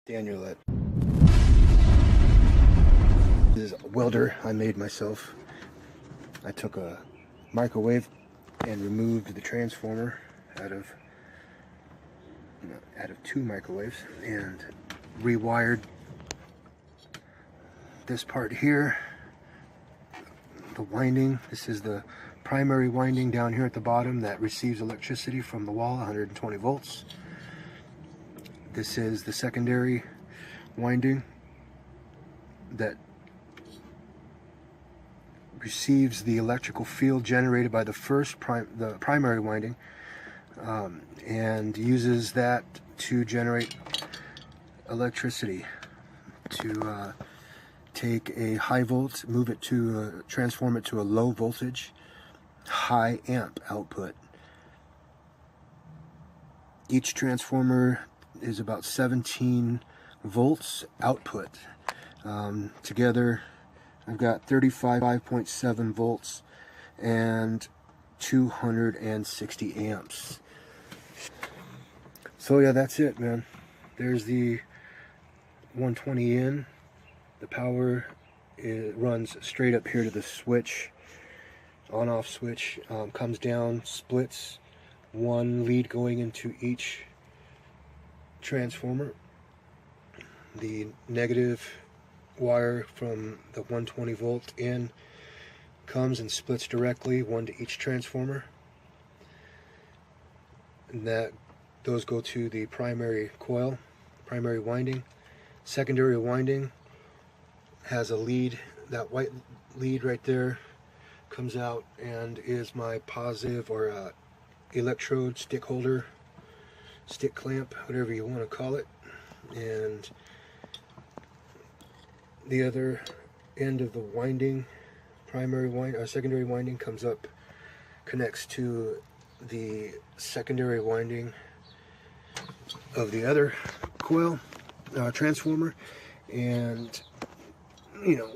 Daniel, this is a welder I made myself. I took a microwave and removed the transformer out of two microwaves and rewired this part here, the winding. This is the primary winding down here at the bottom that receives electricity from the wall, 120 volts. This is the secondary winding that receives the electrical field generated by the primary winding, and uses that to generate electricity, to take a high volt, move it to transform it to a low voltage, high amp output. Each transformer is about 17 volts output. Together I've got 35.7 volts and 260 amps. So yeah, that's it, man. There's the 120 in. The power runs straight up here to the switch, on-off switch, comes down, splits, one lead going into each transformer. The negative wire from the 120 volt in comes and splits directly, one to each transformer, and those go to the primary coil, primary winding. Secondary winding has a lead. That white lead right there comes out and is my positive or electrode stick holder, stick clamp, whatever you want to call it. And the other end of the winding, secondary winding, comes up, connects to the secondary winding of the other coil, transformer, and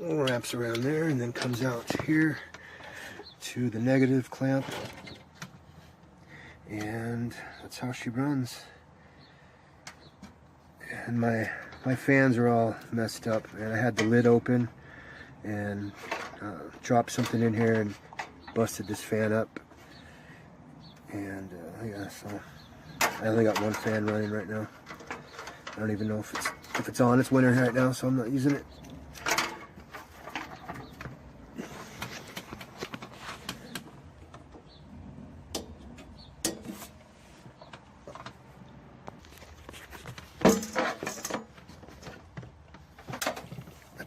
wraps around there, and then comes out here to the negative clamp, and that's how she runs. And my fans are all messed up, and I had the lid open and dropped something in here and busted this fan up. And yeah, so I only got one fan running right now. I don't even know if it's on. It's winter right now, so I'm not using it.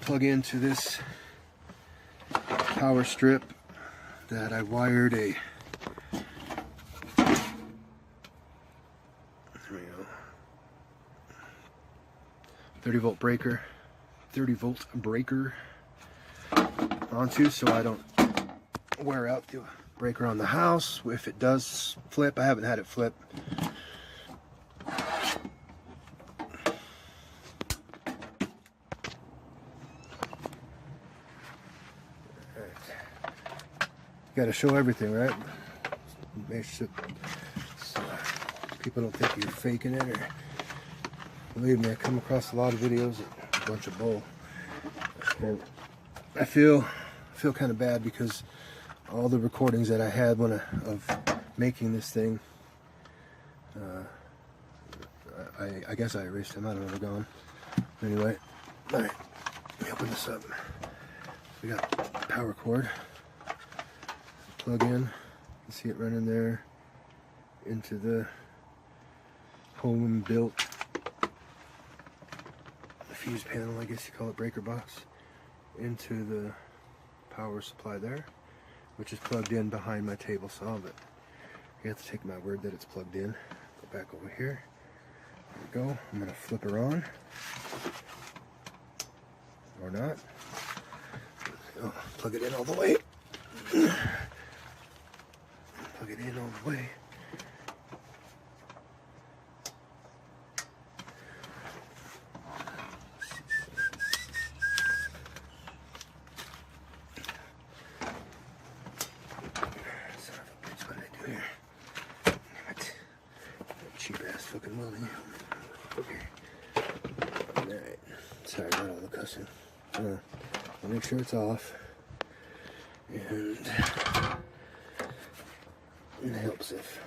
Plug into this power strip that I wired a 30 volt breaker onto, so I don't wear out the breaker on the house. If it does flip, I haven't had it flip. Got to show everything, right? Make sure so people don't think you're faking it. Or believe me, I come across a lot of videos, a bunch of bull. And I feel kind of bad because all the recordings that I had of making this thing, I guess I erased them. I don't know, they're gone. Anyway, all right, let me open this up. We got power cord. Plug in, you see it running there into the home built fuse panel, I guess you call it, breaker box, into the power supply there, which is plugged in behind my table saw, but you have to take my word that it's plugged in. Go back over here. There we go. I'm going to flip her on. Or not. Oh, plug it in all the way. Plug it in all the way. Son of a bitch, what did I do here? Damn it. Cheap ass fucking welding. Okay. Sorry about all the cussing. I'll make sure it's off. And it helps if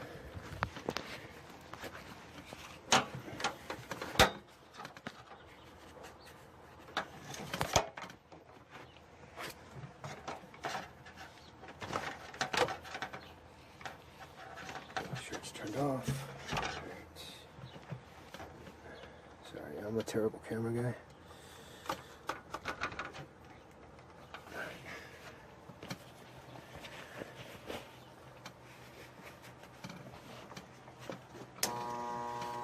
make sure it's turned off. Right. Sorry, I'm a terrible camera guy.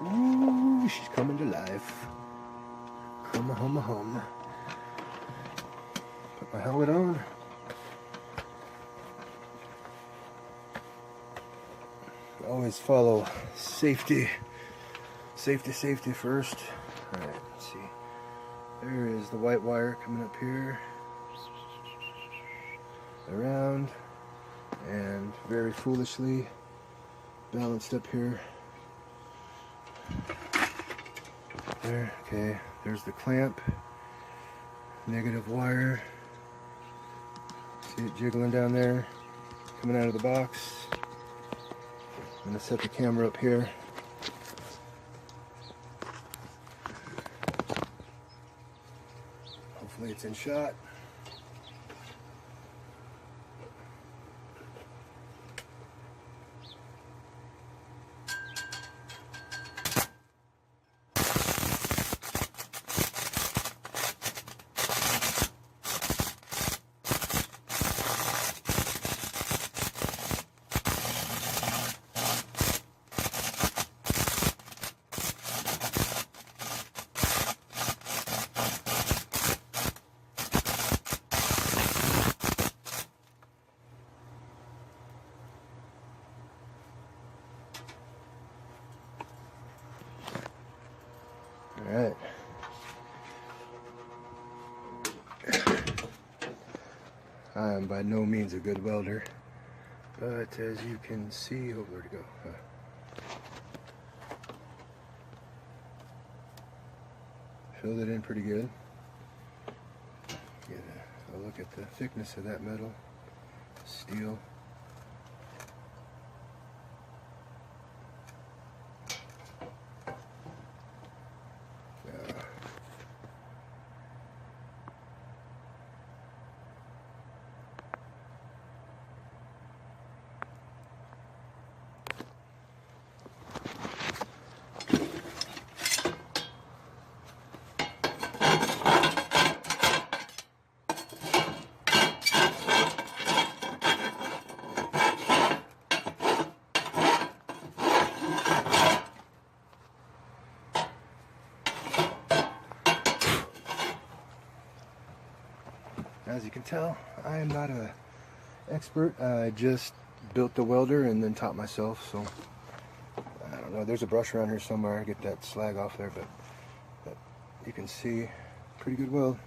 Ooh, she's coming to life. Hum. Put my helmet on. Always follow safety first. Alright, let's see. There is the white wire coming up here. Around. And very foolishly balanced up here. There, okay, there's the clamp, negative wire, see it jiggling down there, coming out of the box. I'm going to set the camera up here. Hopefully it's in shot. Alright. I am by no means a good welder, but as you can see, oh, where'd it go? Filled it in pretty good. Get a look at the thickness of that metal, steel. As you can tell, I am not an expert. I just built the welder and then taught myself, so I don't know. There's a brush around here somewhere. I get that slag off there, but you can see pretty good weld.